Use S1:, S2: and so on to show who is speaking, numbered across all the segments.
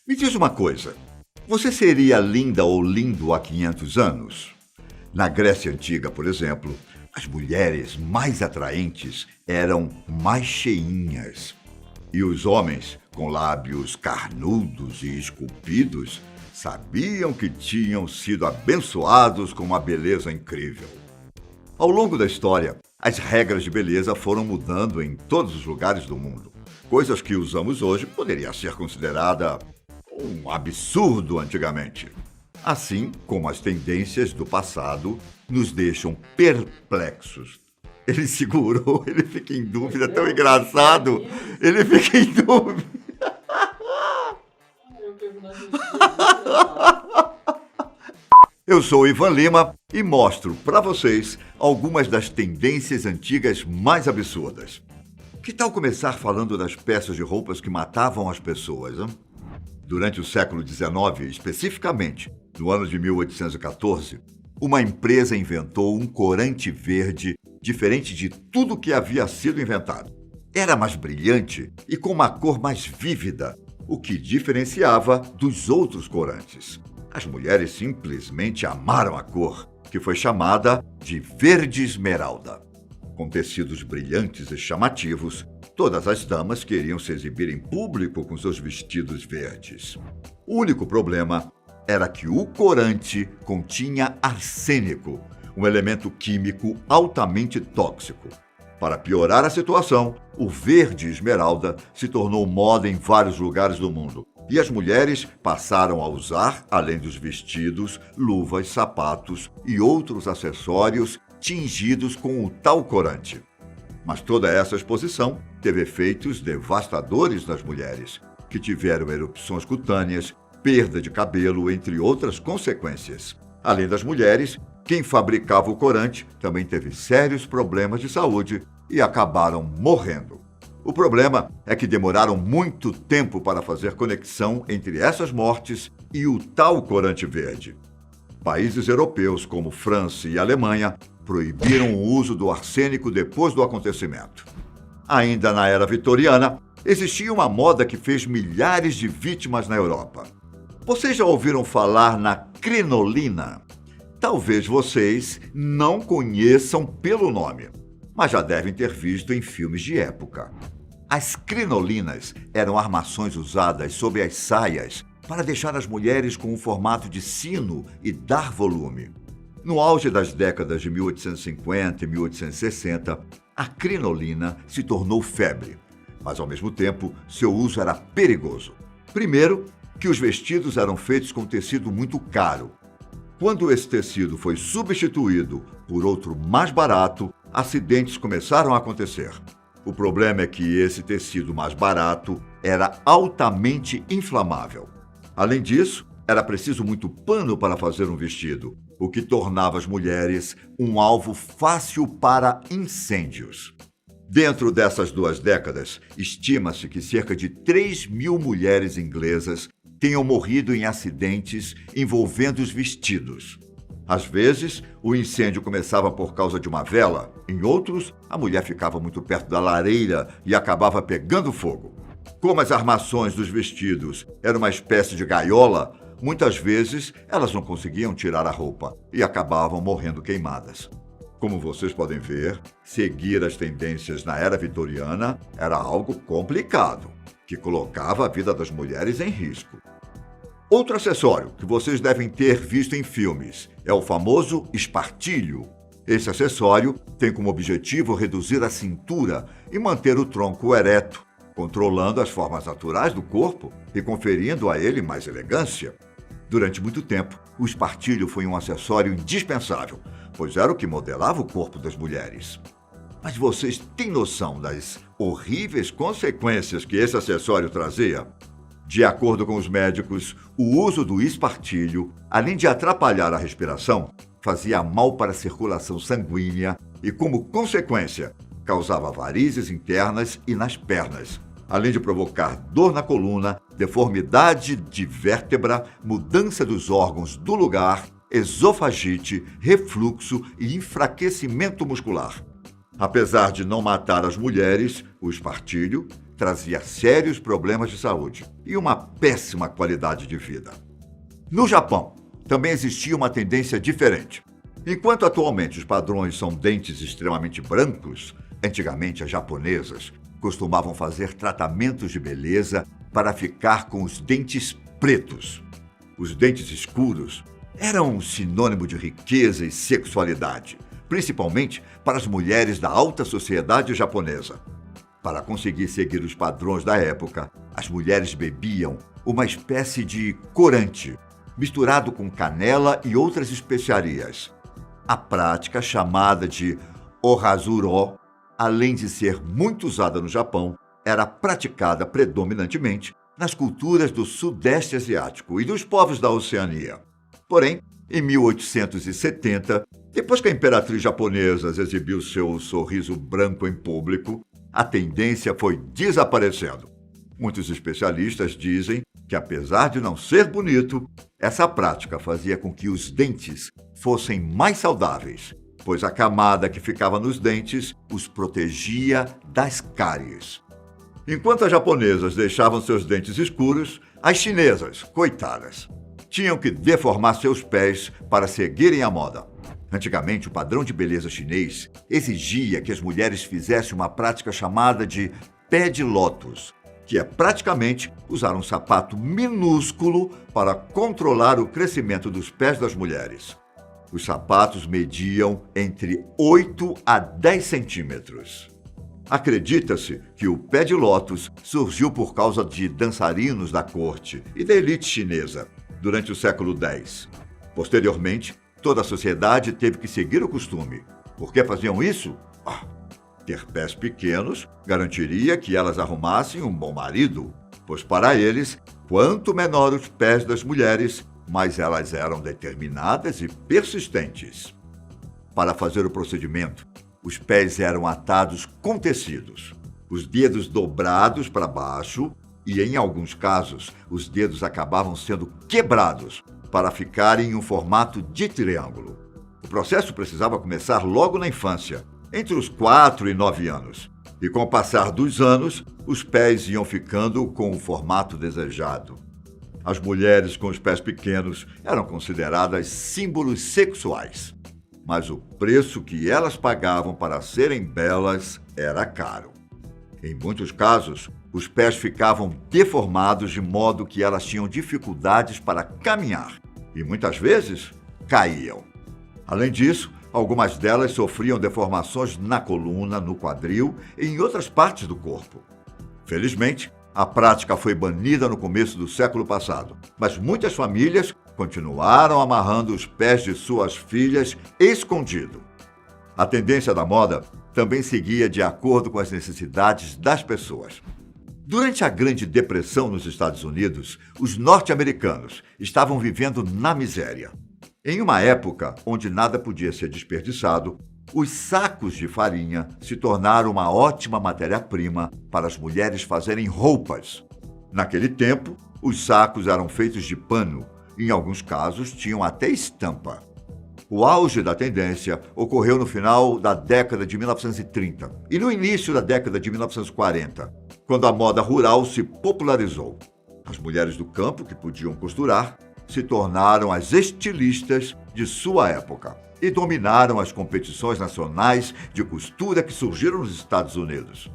S1: Me diz uma coisa, você seria linda ou lindo há 500 anos? Na Grécia Antiga, por exemplo, as mulheres mais atraentes eram mais cheinhas. E os homens, com lábios carnudos e esculpidos, sabiam que tinham sido abençoados com uma beleza incrível. Ao longo da história, as regras de beleza foram mudando em todos os lugares do mundo. Coisas que usamos hoje poderia ser considerada um absurdo antigamente. Assim como as tendências do passado nos deixam perplexos. Ele segurou, ele fica em dúvida, tão engraçado. Ele fica em dúvida. Eu sou o Ivan Lima e mostro para vocês algumas das tendências antigas mais absurdas. Que tal começar falando das peças de roupas que matavam as pessoas, hein? Durante o século XIX, especificamente no ano de 1814, uma empresa inventou um corante verde diferente de tudo que havia sido inventado. Era mais brilhante e com uma cor mais vívida, o que diferenciava dos outros corantes. As mulheres simplesmente amaram a cor, que foi chamada de verde esmeralda. Com tecidos brilhantes e chamativos, todas as damas queriam se exibir em público com seus vestidos verdes. O único problema era que o corante continha arsênico, um elemento químico altamente tóxico. Para piorar a situação, o verde esmeralda se tornou moda em vários lugares do mundo. E as mulheres passaram a usar, além dos vestidos, luvas, sapatos e outros acessórios tingidos com o tal corante. Mas toda essa exposição teve efeitos devastadores nas mulheres, que tiveram erupções cutâneas, perda de cabelo, entre outras consequências. Além das mulheres, quem fabricava o corante também teve sérios problemas de saúde e acabaram morrendo. O problema é que demoraram muito tempo para fazer conexão entre essas mortes e o tal corante verde. Países europeus como França e Alemanha proibiram o uso do arsênico depois do acontecimento. Ainda na era vitoriana, existia uma moda que fez milhares de vítimas na Europa. Vocês já ouviram falar na crinolina? Talvez vocês não conheçam pelo nome, mas já devem ter visto em filmes de época. As crinolinas eram armações usadas sobre as saias para deixar as mulheres com um formato de sino e dar volume. No auge das décadas de 1850 e 1860, a crinolina se tornou febre, mas ao mesmo tempo seu uso era perigoso. Primeiro, que os vestidos eram feitos com tecido muito caro. Quando esse tecido foi substituído por outro mais barato, acidentes começaram a acontecer. O problema é que esse tecido mais barato era altamente inflamável. Além disso, era preciso muito pano para fazer um vestido, o que tornava as mulheres um alvo fácil para incêndios. Dentro dessas 2 décadas, estima-se que cerca de 3.000 mulheres inglesas tenham morrido em acidentes envolvendo os vestidos. Às vezes, o incêndio começava por causa de uma vela, em outros, a mulher ficava muito perto da lareira e acabava pegando fogo. Como as armações dos vestidos eram uma espécie de gaiola, muitas vezes elas não conseguiam tirar a roupa e acabavam morrendo queimadas. Como vocês podem ver, seguir as tendências na era vitoriana era algo complicado, que colocava a vida das mulheres em risco. Outro acessório que vocês devem ter visto em filmes é o famoso espartilho. Esse acessório tem como objetivo reduzir a cintura e manter o tronco ereto, controlando as formas naturais do corpo e conferindo a ele mais elegância. Durante muito tempo, o espartilho foi um acessório indispensável, pois era o que modelava o corpo das mulheres. Mas vocês têm noção das horríveis consequências que esse acessório trazia? De acordo com os médicos, o uso do espartilho, além de atrapalhar a respiração, fazia mal para a circulação sanguínea e, como consequência, causava varizes internas e nas pernas, além de provocar dor na coluna, deformidade de vértebra, mudança dos órgãos do lugar, esofagite, refluxo e enfraquecimento muscular. Apesar de não matar as mulheres, o espartilho trazia sérios problemas de saúde e uma péssima qualidade de vida. No Japão, também existia uma tendência diferente. Enquanto atualmente os padrões são dentes extremamente brancos, antigamente as japonesas costumavam fazer tratamentos de beleza para ficar com os dentes pretos. Os dentes escuros eram um sinônimo de riqueza e sexualidade, principalmente para as mulheres da alta sociedade japonesa. Para conseguir seguir os padrões da época, as mulheres bebiam uma espécie de corante, misturado com canela e outras especiarias. A prática, chamada de ohazuro, além de ser muito usada no Japão, era praticada predominantemente nas culturas do Sudeste Asiático e dos povos da Oceania. Porém, em 1870, depois que a imperatriz japonesa exibiu seu sorriso branco em público, a tendência foi desaparecendo. Muitos especialistas dizem que, apesar de não ser bonito, essa prática fazia com que os dentes fossem mais saudáveis, pois a camada que ficava nos dentes os protegia das cáries. Enquanto as japonesas deixavam seus dentes escuros, as chinesas, coitadas, tinham que deformar seus pés para seguirem a moda. Antigamente, o padrão de beleza chinês exigia que as mulheres fizessem uma prática chamada de pé de lótus, que é praticamente usar um sapato minúsculo para controlar o crescimento dos pés das mulheres. Os sapatos mediam entre 8 a 10 centímetros. Acredita-se que o pé de lótus surgiu por causa de dançarinos da corte e da elite chinesa durante o século X. Posteriormente, toda a sociedade teve que seguir o costume. Por que faziam isso? Ter pés pequenos garantiria que elas arrumassem um bom marido, pois para eles, quanto menor os pés das mulheres, mais elas eram determinadas e persistentes. Para fazer o procedimento, os pés eram atados com tecidos, os dedos dobrados para baixo e, em alguns casos, os dedos acabavam sendo quebrados para ficarem em um formato de triângulo. O processo precisava começar logo na infância, entre os 4 e 9 anos. E com o passar dos anos, os pés iam ficando com o formato desejado. As mulheres com os pés pequenos eram consideradas símbolos sexuais. Mas o preço que elas pagavam para serem belas era caro. Em muitos casos, os pés ficavam deformados de modo que elas tinham dificuldades para caminhar e muitas vezes caíam. Além disso, algumas delas sofriam deformações na coluna, no quadril e em outras partes do corpo. Felizmente, a prática foi banida no começo do século passado, mas muitas famílias continuaram amarrando os pés de suas filhas escondido. A tendência da moda também seguia de acordo com as necessidades das pessoas. Durante a Grande Depressão nos Estados Unidos, os norte-americanos estavam vivendo na miséria. Em uma época onde nada podia ser desperdiçado, os sacos de farinha se tornaram uma ótima matéria-prima para as mulheres fazerem roupas. Naquele tempo, os sacos eram feitos de pano. Em alguns casos, tinham até estampa. O auge da tendência ocorreu no final da década de 1930 e no início da década de 1940, quando a moda rural se popularizou. As mulheres do campo, que podiam costurar, se tornaram as estilistas de sua época e dominaram as competições nacionais de costura que surgiram nos Estados Unidos.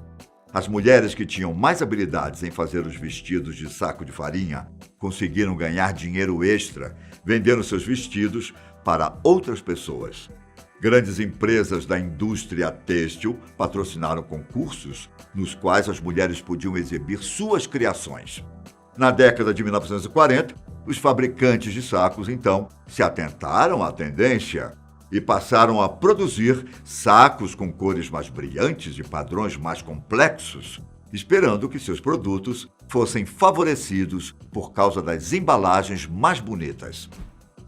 S1: As mulheres que tinham mais habilidades em fazer os vestidos de saco de farinha conseguiram ganhar dinheiro extra vendendo seus vestidos para outras pessoas. Grandes empresas da indústria têxtil patrocinaram concursos nos quais as mulheres podiam exibir suas criações. Na década de 1940, os fabricantes de sacos, então, se atentaram à tendência e passaram a produzir sacos com cores mais brilhantes e padrões mais complexos, esperando que seus produtos fossem favorecidos por causa das embalagens mais bonitas.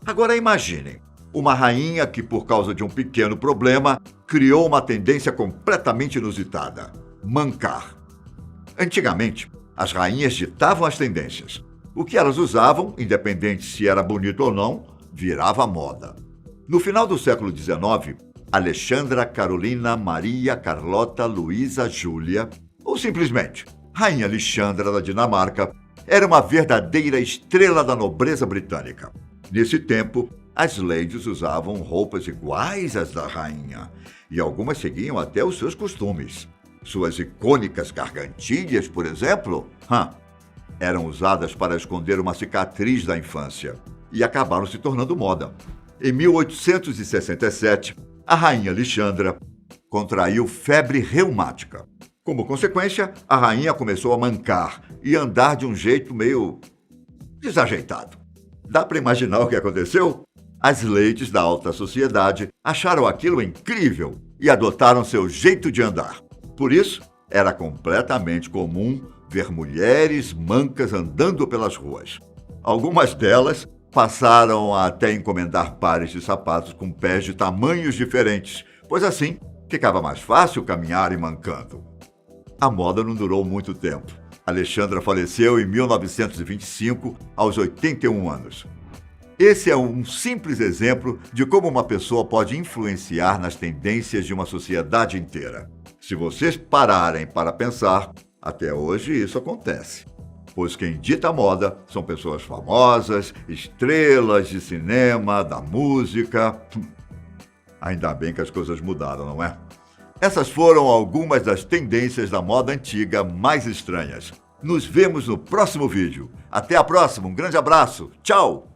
S1: Agora imaginem, uma rainha que, por causa de um pequeno problema, criou uma tendência completamente inusitada: mancar. Antigamente, as rainhas ditavam as tendências. O que elas usavam, independente se era bonito ou não, virava moda. No final do século XIX, Alexandra Carolina Maria Carlota Luísa Júlia, ou simplesmente Rainha Alexandra da Dinamarca era uma verdadeira estrela da nobreza britânica. Nesse tempo, as ladies usavam roupas iguais às da rainha, e algumas seguiam até os seus costumes. Suas icônicas gargantilhas, por exemplo, eram usadas para esconder uma cicatriz da infância e acabaram se tornando moda. Em 1867, a rainha Alexandra contraiu febre reumática. Como consequência, a rainha começou a mancar e andar de um jeito meio desajeitado. Dá para imaginar o que aconteceu? As ladies da alta sociedade acharam aquilo incrível e adotaram seu jeito de andar. Por isso, era completamente comum ver mulheres mancas andando pelas ruas. Algumas delas passaram a até encomendar pares de sapatos com pés de tamanhos diferentes, pois assim ficava mais fácil caminhar e mancando. A moda não durou muito tempo. Alexandra faleceu em 1925, aos 81 anos. Esse é um simples exemplo de como uma pessoa pode influenciar nas tendências de uma sociedade inteira. Se vocês pararem para pensar, até hoje isso acontece. Pois quem dita a moda são pessoas famosas, estrelas de cinema, da música. Ainda bem que as coisas mudaram, não é? Essas foram algumas das tendências da moda antiga mais estranhas. Nos vemos no próximo vídeo. Até a próxima, um grande abraço. Tchau!